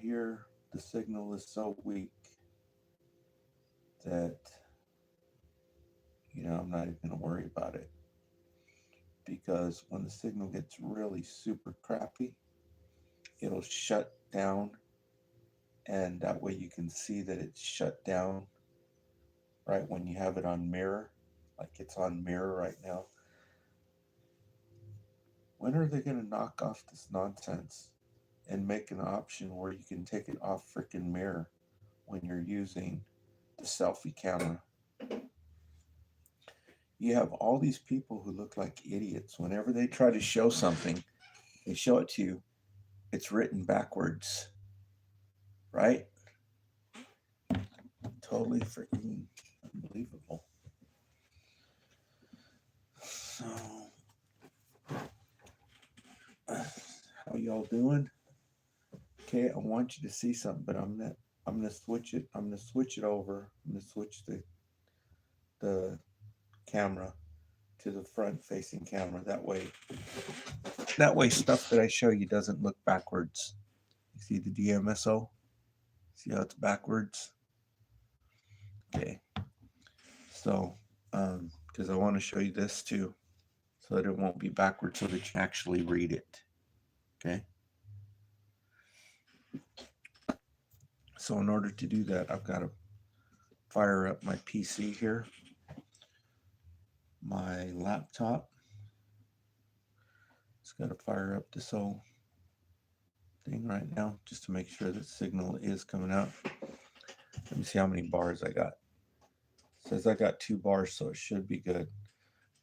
here, the signal is so weak that, I'm not even going to worry about it. Because when the signal gets really super crappy, it'll shut down. And that way you can see that it's shut down right when you have it on mirror. Like it's on mirror right now. When are they going to knock off this nonsense and make an option where you can take it off freaking mirror when you're using the selfie camera? You have all these people who look like idiots. Whenever they try to show something, they show it to you, it's written backwards, right? Totally freaking unbelievable. So, how y'all doing? Okay, I want you to see something, but I'm gonna switch it. I'm gonna switch it over. I'm gonna switch the camera to the front facing camera. That way stuff that I show you doesn't look backwards. You see the DMSO? See how it's backwards? Okay. So, because I want to show you this too, so that it won't be backwards, so that you can actually read it. Okay. So in order to do that, I've got to fire up my PC here, my laptop. It's got to fire up this whole thing right now just to make sure the signal is coming out. Let me see how many bars I got. It says I got 2 bars, so it should be good.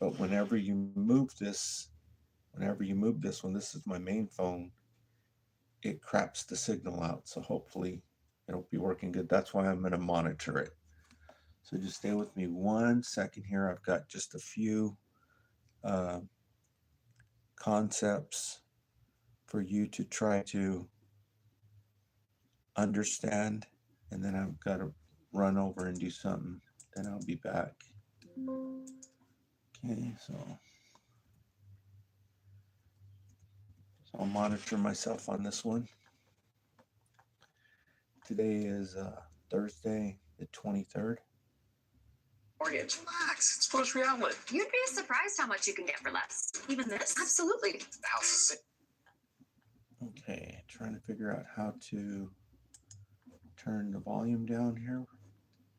But whenever you move this one, this is my main phone, it craps the signal out. So hopefully it'll be working good. That's why I'm going to monitor it. So just stay with me 1 second here. I've got just a few concepts for you to try to understand, and then I've got to run over and do something. Then I'll be back. Okay, so I'll monitor myself on this one. Today is Thursday, the 23rd. Mortgage. Relax. It's grocery outlet. You'd be surprised how much you can get for less. Even this. Absolutely. The house is sick. Okay, trying to figure out how to turn the volume down here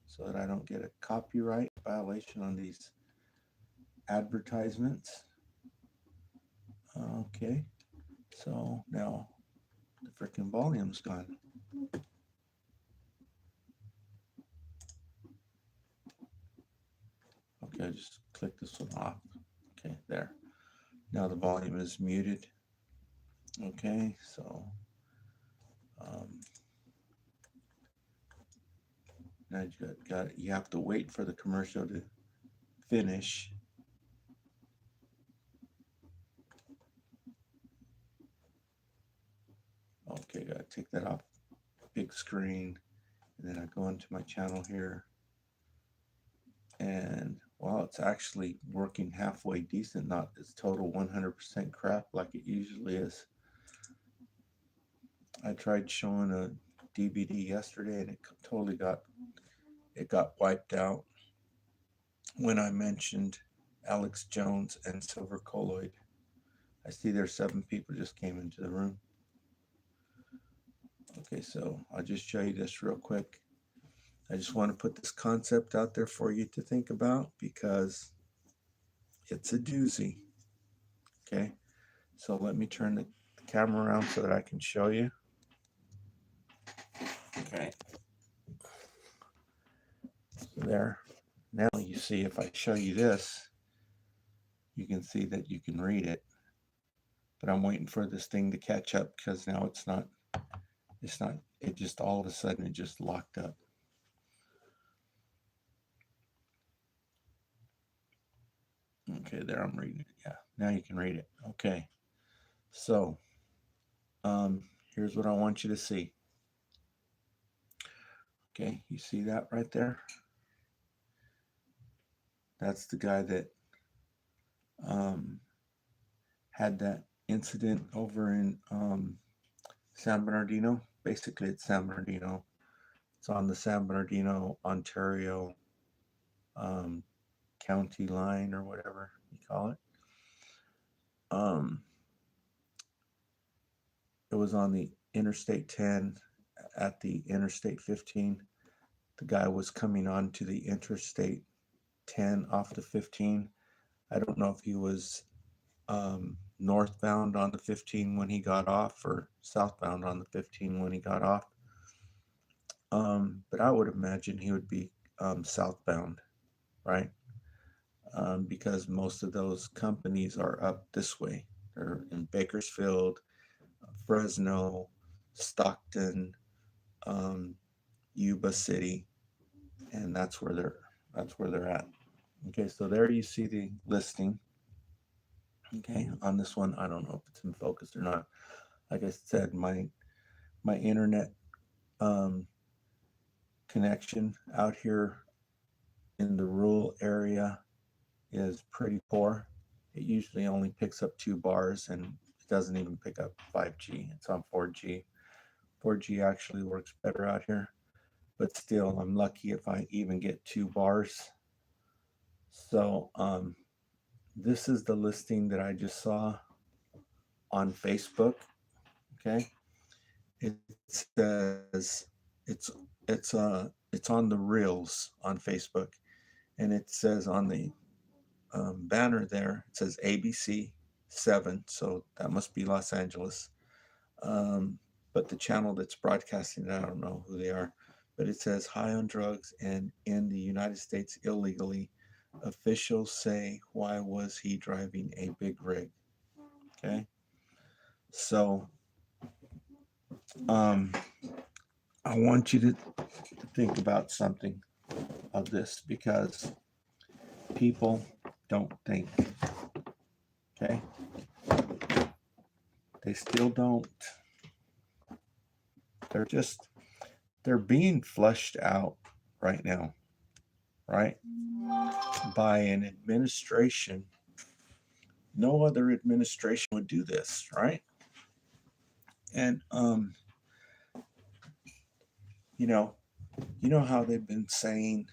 so that I don't get a copyright violation on these advertisements. Okay, so now the freaking volume's gone. Okay, just click this one off. Okay, there. Now the volume is muted. Okay, so now you have to wait for the commercial to finish. Okay, gotta take that off big screen, and then I go into my channel here, and well, it's actually working halfway decent, not its total 100% crap like it usually is. I tried showing a DVD yesterday, and it totally got wiped out when I mentioned Alex Jones and Silver Colloid. I see there's 7 people just came into the room. Okay, so I'll just show you this real quick. I just want to put this concept out there for you to think about because it's a doozy. Okay, so let me turn the camera around so that I can show you. Okay, so there. Now you see, if I show you this, you can see that you can read it. But I'm waiting for this thing to catch up because now it just all of a sudden it just locked up. Okay, there I'm reading it. Yeah, now you can read it. Okay, so here's what I want you to see. Okay, you see that right there? That's the guy that had that incident over in San Bernardino basically it's San Bernardino. It's on the San Bernardino, Ontario um, county line or whatever you call it. Um, it was on the Interstate 10 at the Interstate 15. The guy was coming on to the Interstate 10 off the 15. I don't know if he was northbound on the 15 when he got off or southbound on the 15 when he got off. But I would imagine he would be southbound, right? Because most of those companies are up this way. They're in Bakersfield, Fresno, Stockton, Yuba City, and that's where they're at. Okay, so there you see the listing. Okay, on this one, I don't know if it's in focus or not. Like I said, my internet connection out here in the rural area is pretty poor. It usually only picks up 2 bars and it doesn't even pick up 5G. It's on 4G. 4G actually works better out here, but still, I'm lucky if I even get 2 bars. So, this is the listing that I just saw on Facebook. Okay, it says it's on the reels on Facebook, and it says on the banner there, it says ABC 7, so that must be Los Angeles. But the channel that's broadcasting it, I don't know who they are, but it says high on drugs and in the United States illegally. Officials say, why was he driving a big rig? Okay, so I want you to think about something of this because people don't think. Okay, they still don't. They're being flushed out right now, right? By an administration. No other administration would do this, right? And you know how they've been saying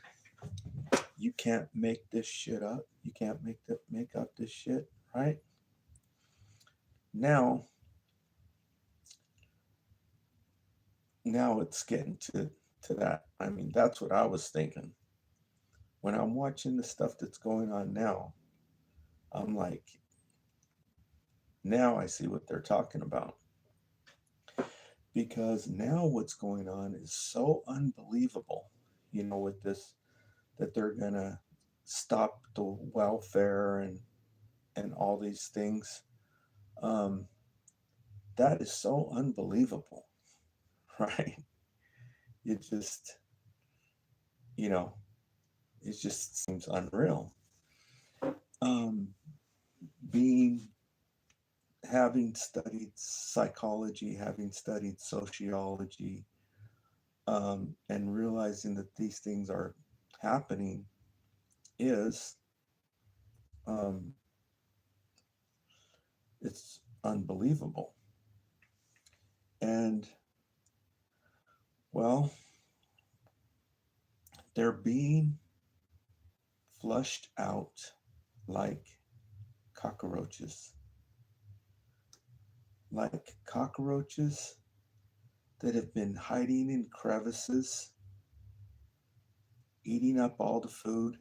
you can't make this shit up. You can't make up this shit, right? Now it's getting to that. I mean, that's what I was thinking. When I'm watching the stuff that's going on now, I'm like, now I see what they're talking about. Because now what's going on is so unbelievable, with this, that they're going to stop the welfare and all these things. That is so unbelievable, right? It just, it just seems unreal. Having studied psychology, having studied sociology, and realizing that these things are happening is, it's unbelievable. And, well, they're being flushed out like cockroaches. Like cockroaches that have been hiding in crevices, eating up all the food.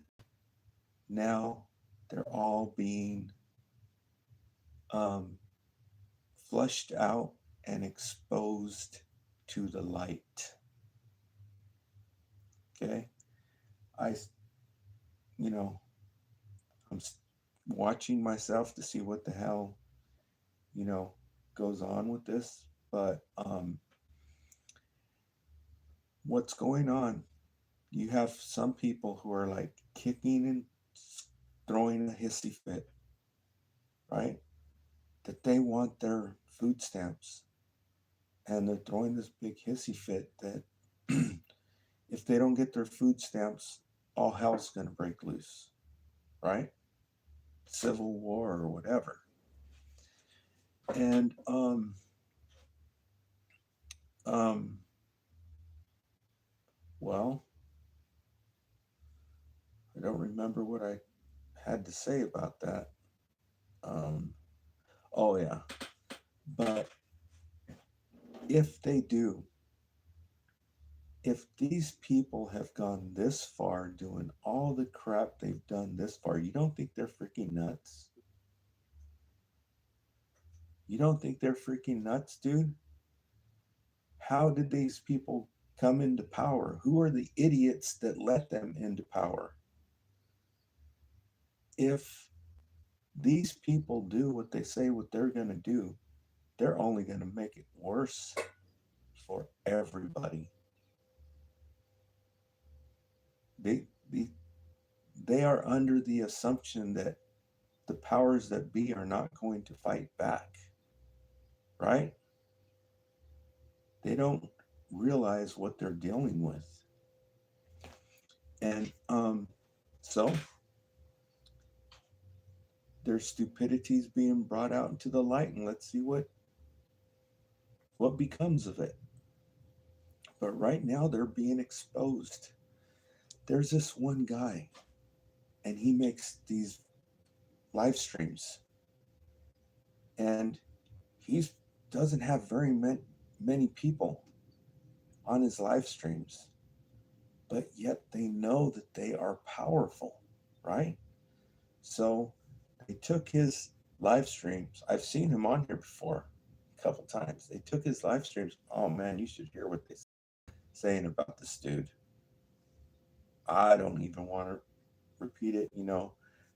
Now they're all being flushed out and exposed to the light. Okay, I'm watching myself to see what the hell, goes on with this. But what's going on? You have some people who are like kicking and throwing a hissy fit, right? That they want their food stamps. And they're throwing this big hissy fit that if they don't get their food stamps, all hell's going to break loose, right? Civil war or whatever. And Um, well, I don't remember what I had to say about that. Um, oh, yeah. But if they do, if these people have gone this far doing all the crap they've done this far, you don't think they're freaking nuts? You don't think they're freaking nuts, dude? How did these people come into power? Who are the idiots that let them into power? If these people do what they say what they're going to do, they're only going to make it worse for everybody. They, they, they are under the assumption that the powers that be are not going to fight back, right? They don't realize what they're dealing with. And so their stupidity is being brought out into the light, and let's see what becomes of it. But right now they're being exposed. There's this one guy, and he makes these live streams, and he doesn't have very many people on his live streams, but yet they know that they are powerful, right? So they took his live streams. I've seen him on here before a couple times. They took his live streams. Oh man, you should hear what they're saying about this dude. I don't even want to repeat it.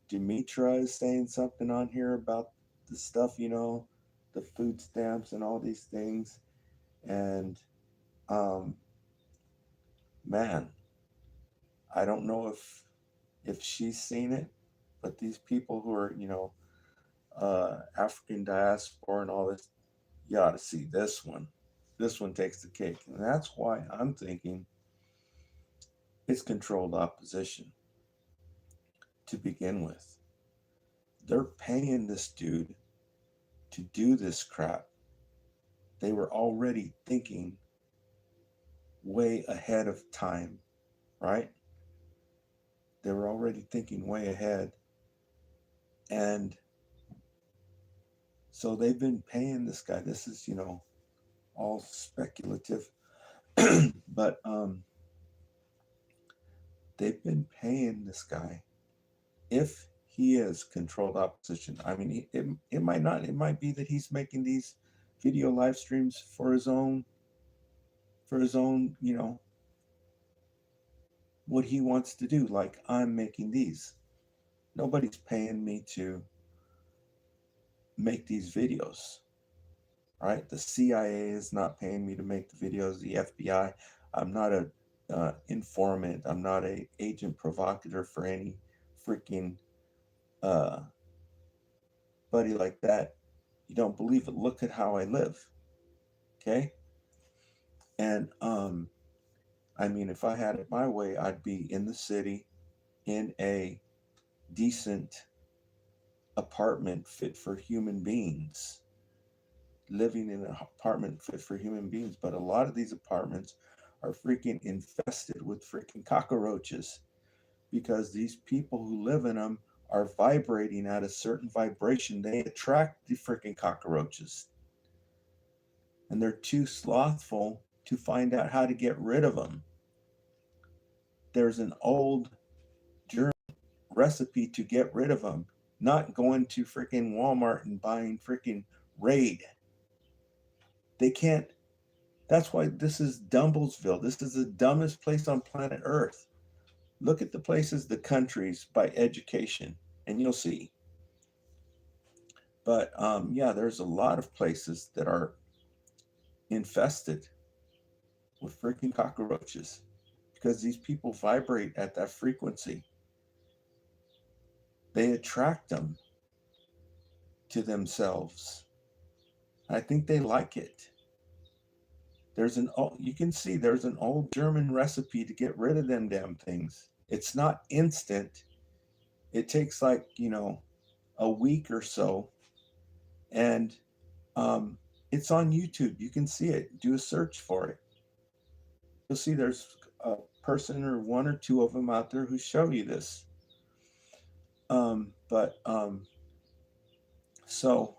Demetra is saying something on here about the stuff, the food stamps and all these things. And um, man, I don't know if she's seen it, but these people who are, African diaspora and all this, you ought to see this one. This one takes the cake. And that's why I'm thinking it's controlled opposition to begin with. They're paying this dude to do this crap. They were already thinking way ahead of time, right? They were already thinking way ahead. And so they've been paying this guy. This is, all speculative. But they've been paying this guy. If he is controlled opposition, I mean, it might not. It might be that he's making these video live streams for his own, what he wants to do. Like I'm making these. Nobody's paying me to make these videos, right? The CIA is not paying me to make the videos. The FBI. I'm not a informant. I'm not a agent provocateur for any freaking uh, buddy like that. You don't believe it? Look at how I live. Okay. And I mean, if I had it my way, I'd be in the city in a decent apartment fit for human beings, living in an apartment fit for human beings. But a lot of these apartments are freaking infested with freaking cockroaches because these people who live in them are vibrating at a certain vibration. They attract the freaking cockroaches. And they're too slothful to find out how to get rid of them. There's an old German recipe to get rid of them, not going to freaking Walmart and buying freaking Raid. They can't. That's why this is Dumblesville. This is the dumbest place on planet Earth. Look at the places, the countries by education, and you'll see. But yeah, there's a lot of places that are infested with freaking cockroaches because these people vibrate at that frequency. They attract them to themselves. I think they like it. You can see there's an old German recipe to get rid of them damn things. It's not instant. It takes like, a week or so. And It's on YouTube. You can see it. Do a search for it. You'll see there's a person or one or two of them out there who show you this. But so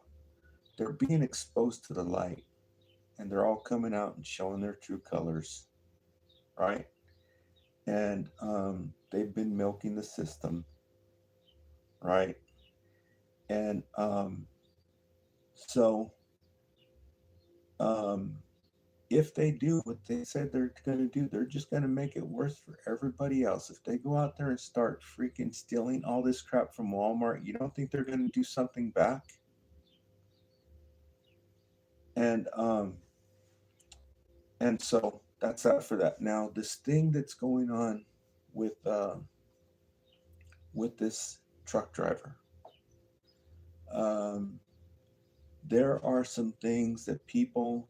they're being exposed to the light, and they're all coming out and showing their true colors, right? And they've been milking the system, right? And so um, if they do what they said they're going to do, they're just going to make it worse for everybody else. If they go out there and start freaking stealing all this crap from Walmart, you don't think they're going to do something back? And so that's that for that. Now, this thing that's going on with this truck driver, um, there are some things that people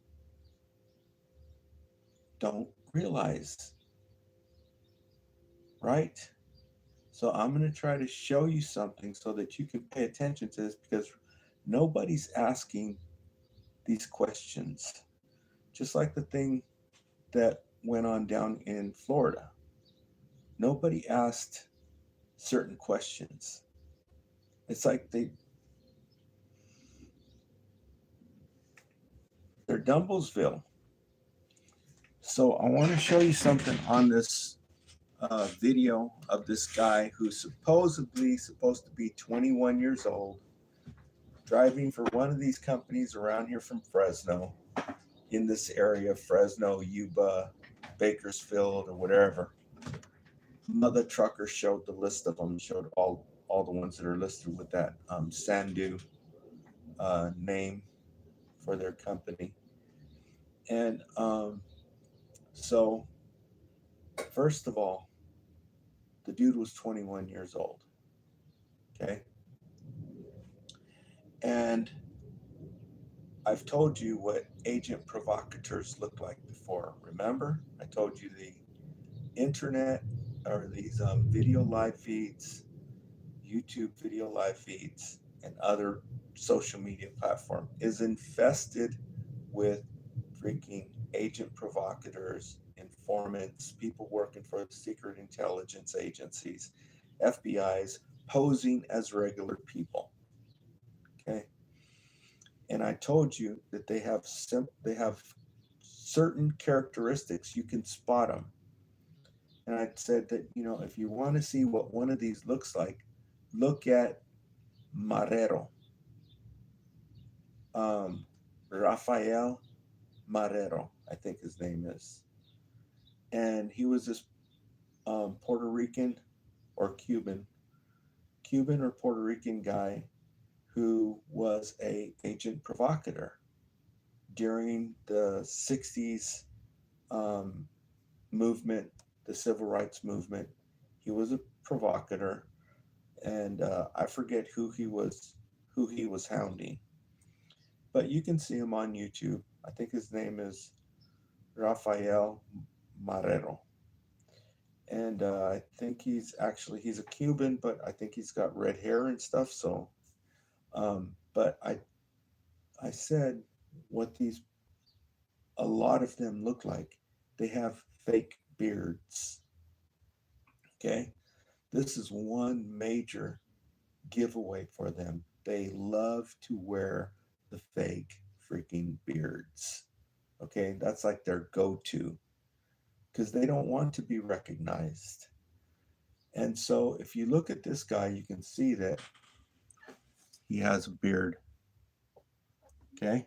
don't realize, right? So I'm going to try to show you something so that you can pay attention to this, because nobody's asking these questions. Just like the thing that went on down in Florida. Nobody asked certain questions. It's like they're Dumblesville. So I want to show you something on this video of this guy who's supposedly supposed to be 21 years old, driving for one of these companies around here from Fresno, in this area, Fresno, Yuba, Bakersfield, or whatever. Another trucker showed the list of them, showed all the ones that are listed with that Sandu name for their company. And so, first of all, the dude was 21 years old. Okay. And I've told you what agent provocateurs look like before. Remember? I told you the internet, or these video live feeds, YouTube video live feeds, and other social media platform is infested with freaking agent provocateurs, informants, people working for the secret intelligence agencies, FBI's, posing as regular people. Okay. And I told you that they have certain characteristics. You can spot them. And I said that, if you want to see what one of these looks like, look at Marrero, Rafael Marrero, I think his name is. And he was this Puerto Rican or Cuban or Puerto Rican guy who was a agent provocateur during the 60s movement, the civil rights movement. He was a provocateur, and I forget who he was hounding, but you can see him on YouTube. I think his name is Rafael Marrero, and I think he's a Cuban, but I think he's got red hair and stuff. So, but I said what a lot of them look like. They have fake beards. Okay, this is one major giveaway for them. They love to wear the fake freaking beards. Okay, that's like their go-to, because they don't want to be recognized. And so if you look at this guy, you can see that he has a beard. Okay,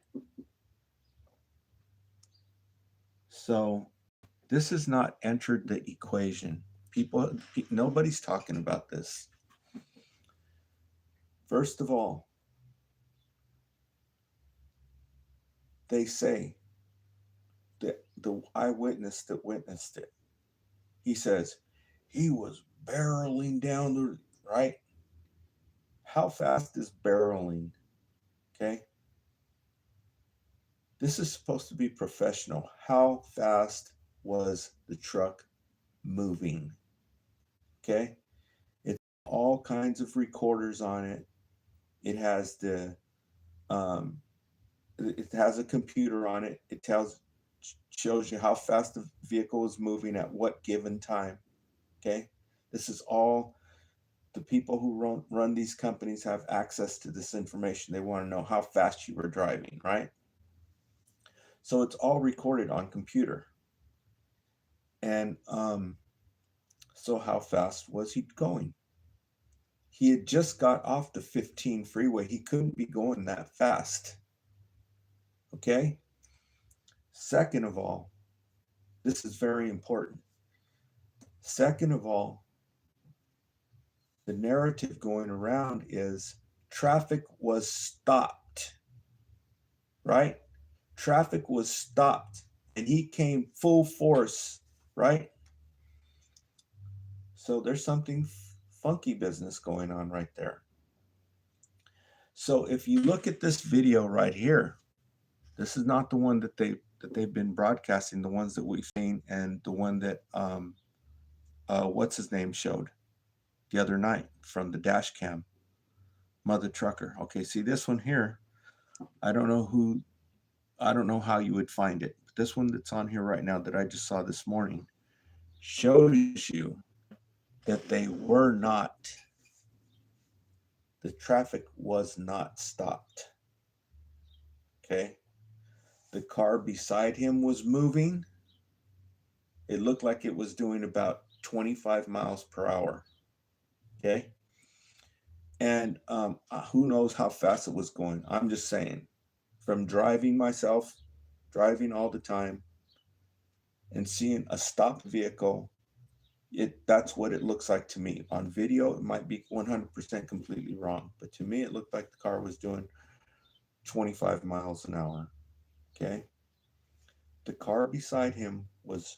so this has not entered the equation. Nobody's talking about this. First of all, they say that the eyewitness that witnessed it, he says he was barreling down the right. How fast is barreling? Okay. This is supposed to be professional. How fast was the truck moving? Okay. It's all kinds of recorders on it. It has the It has a computer on it. It shows you how fast the vehicle is moving at what given time. Okay, this is all the people who run these companies have access to this information. They want to know how fast you were driving, right? So it's all recorded on computer. And so how fast was he going? He had just got off the 15 freeway. He couldn't be going that fast. Okay? Second of all, this is very important. Second of all, the narrative going around is traffic was stopped, right? Traffic was stopped and he came full force, right? So there's something funky business going on right there. So if you look at this video right here, this is not the one that they've been broadcasting, the ones that we've seen, and the one that what's his name showed the other night from the dash cam, Mother Trucker. Okay, see this one here, I don't know how you would find it. But this one that's on here right now that I just saw this morning shows you that the traffic was not stopped. Okay. The car beside him was moving. It looked like it was doing about 25 miles per hour. Okay. And who knows how fast it was going. I'm just saying, from driving myself, driving all the time, and seeing a stopped vehicle, that's what it looks like to me. On video, it might be 100% completely wrong, but to me, it looked like the car was doing 25 miles an hour. Okay. The car beside him was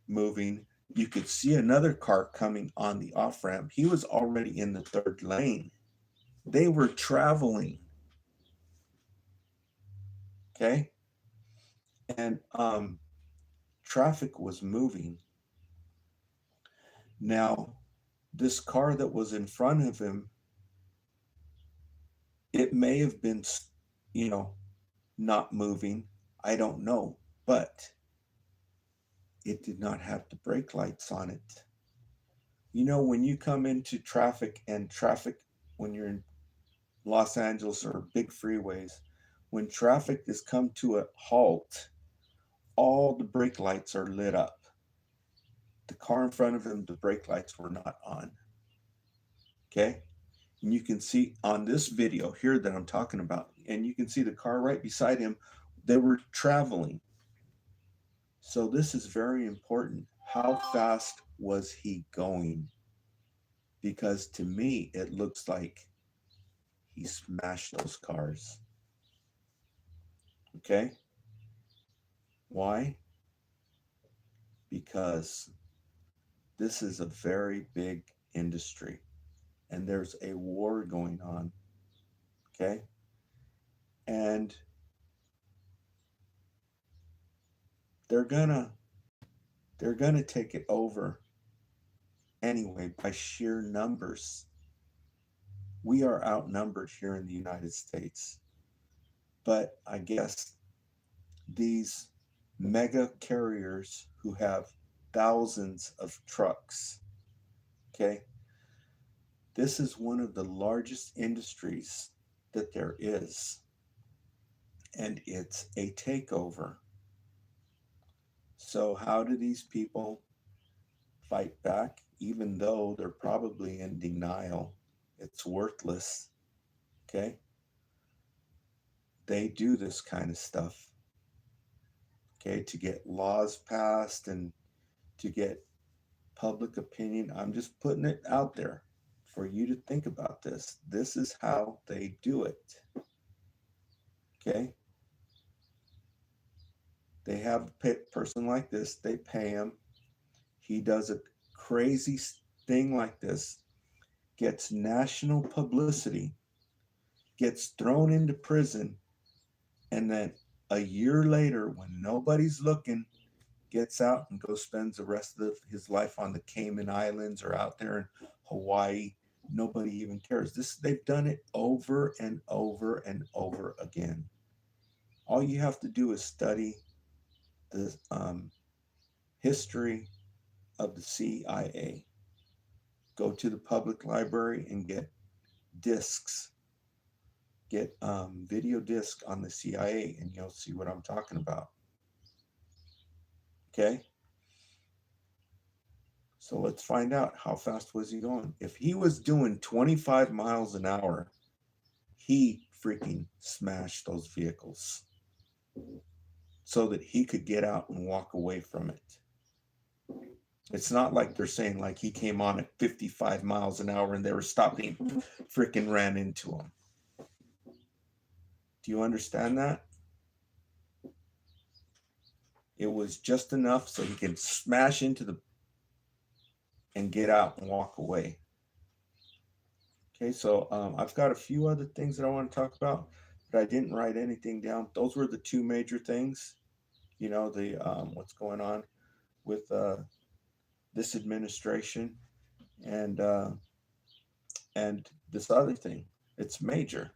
moving. You could see another car coming on the off ramp. He was already in the third lane. They were traveling. Okay. And traffic was moving. Now, this car that was in front of him, it may have been, not moving. I don't know. But it did not have the brake lights on it. When you come into traffic, when you're in Los Angeles or big freeways, when traffic has come to a halt, all the brake lights are lit up. The car in front of him, the brake lights were not on. Okay? And you can see on this video here that I'm talking about, and you can see the car right beside him, they were traveling. So this is very important. How fast was he going? Because to me, it looks like he smashed those cars. Okay? Why? Because this is a very big industry and there's a war going on. Okay? And they're gonna take it over anyway by sheer numbers. We are outnumbered here in the United States. But I guess these mega carriers who have thousands of trucks, okay, this is one of the largest industries that there is. And it's a takeover. So how do these people fight back, even though they're probably in denial? It's worthless. Okay? They do this kind of stuff. Okay, to get laws passed and to get public opinion. I'm just putting it out there for you to think about this. This is how they do it. Okay? They have a person like this, they pay him. He does a crazy thing like this, gets national publicity, gets thrown into prison, and then a year later, when nobody's looking, gets out and goes spends the rest of his life on the Cayman Islands or out there in Hawaii. Nobody even cares. They've done it over and over and over again. all you have to do is study the history of the CIA. Go to the public library and get discs, get video disc on the CIA, and you'll see what I'm talking about. Okay? So let's find out, how fast was he going? If he was doing 25 miles an hour, he freaking smashed those vehicles so that he could get out and walk away from it. It's not like they're saying like he came on at 55 miles an hour and they were stopping, freaking ran into him. Do you understand that? It was just enough so he can smash into the and get out and walk away. Okay, so I've got a few other things that I want to talk about, but I didn't write anything down. Those were the two major things. You know, the what's going on with this administration and this other thing. It's major,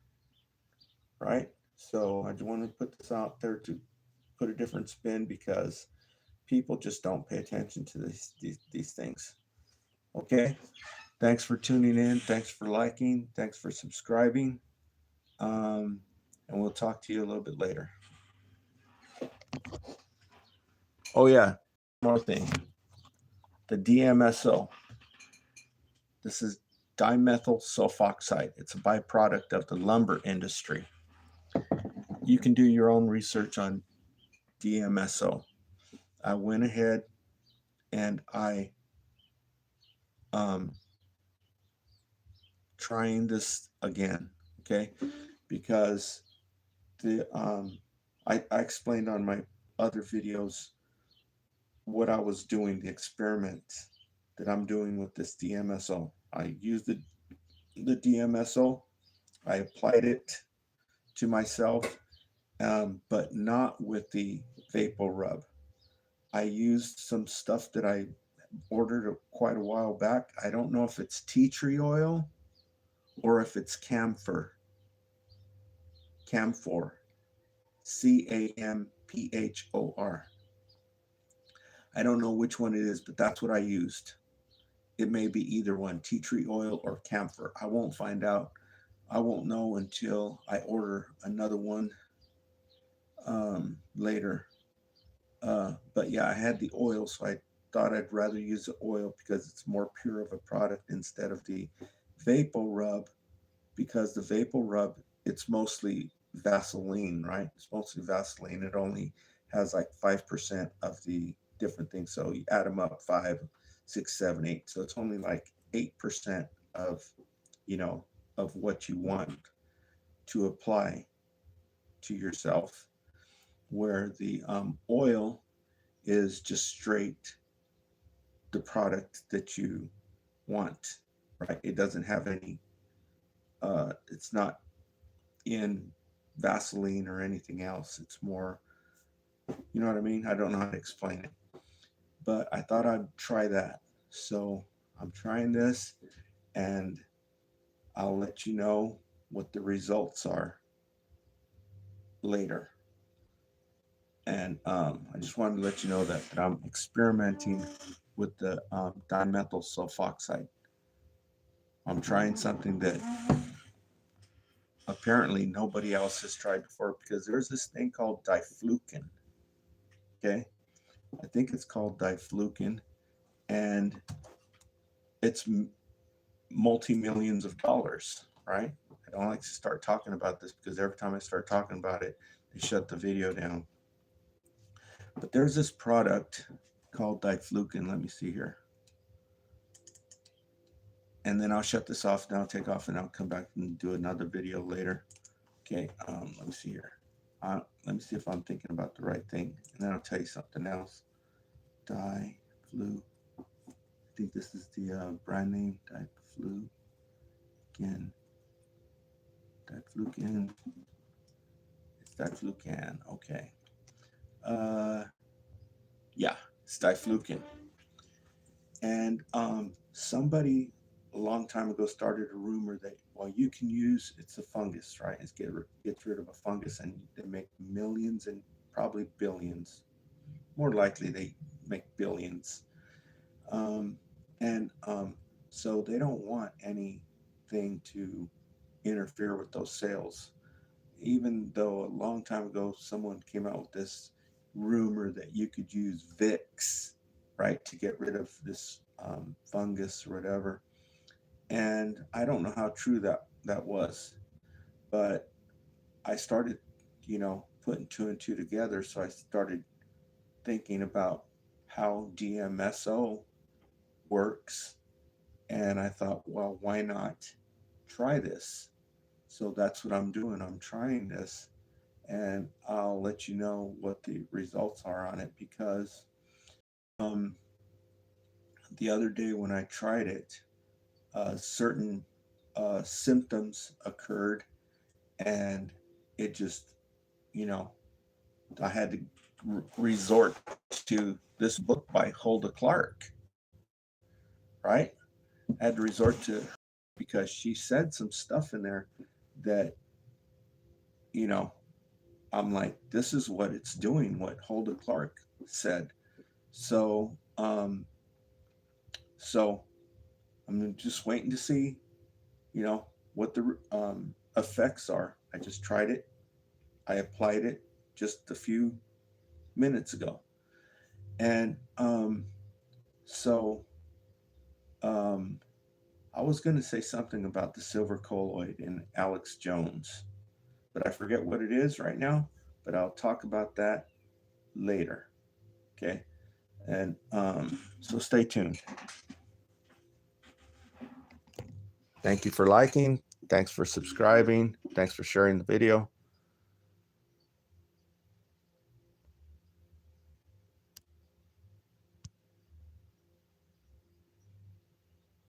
right? So I just want to put this out there to put a different spin, because people just don't pay attention to these things. Okay, thanks for tuning in. Thanks for liking. Thanks for subscribing. And we'll talk to you a little bit later. Oh yeah, one more thing. The DMSO. This is dimethyl sulfoxide. It's a byproduct of the lumber industry. You can do your own research on DMSO. I went ahead and I trying this again, okay? Because the I explained on my other videos what I was doing, the experiment that I'm doing with this DMSO. I used the DMSO, I applied it to myself, but not with the vapor rub. I used some stuff that I ordered quite a while back. I don't know if it's tea tree oil or if it's camphor. Camphor. CAMPHOR. I don't know which one it is, but that's what I used. It may be either one, tea tree oil or camphor. I won't find out. I won't know until I order another one later. But yeah, I had the oil, so I thought I'd rather use the oil because it's more pure of a product instead of the vapor rub, because the vapor rub, it's mostly Vaseline, right? It's mostly Vaseline. It only has like 5% of the different things. So you add them up, 5, 6, 7, 8. So it's only like 8% of, you know, of what you want to apply to yourself, where the oil is just straight the product that you want, right? It doesn't have any, it's not in Vaseline or anything else. It's more, you know what I mean? I don't know how to explain it, but I thought I'd try that. So I'm trying this, and I'll let you know what the results are later. And I just wanted to let you know that I'm experimenting with the dimethyl sulfoxide. I'm trying something that apparently nobody else has tried before, because there's this thing called diflucan. Okay, I think it's called diflucan, and it's multi-millions of dollars, right? I don't like to start talking about this because every time I start talking about it, they shut the video down. But there's this product called diflucan. Let me see here. And then I'll shut this off and I'll take off and I'll come back and do another video later. Okay, let me see here. Let me see if I'm thinking about the right thing, and then I'll tell you something else. Diflucan. I think this is the brand name, Diflucan. Diflucan. It's Diflucan. Okay. Yeah, it's diflucan. And somebody a long time ago started a rumor that, well, you can use, it's a fungus, right? Gets rid of a fungus, and they make millions and probably billions. More likely they make billions. And so they don't want anything to interfere with those sales. Even though a long time ago someone came out with this rumor that you could use Vicks, right, to get rid of this fungus or whatever. And I don't know how true that was, but I started, putting two and two together. So I started thinking about how DMSO works, and I thought, well, why not try this? So that's what I'm doing. I'm trying this, and I'll let you know what the results are on it, because the other day when I tried it, certain symptoms occurred, and it just, I had to resort to this book by Hulda Clark, right? I had to resort to her because she said some stuff in there that, I'm like, this is what it's doing, what Hulda Clark said. So, so I'm just waiting to see, what the effects are. I just tried it. I applied it just a few minutes ago. And so I was going to say something about the silver colloid in Alex Jones, but I forget what it is right now, but I'll talk about that later. Okay. And so stay tuned. Thank you for liking. Thanks for subscribing. Thanks for sharing the video.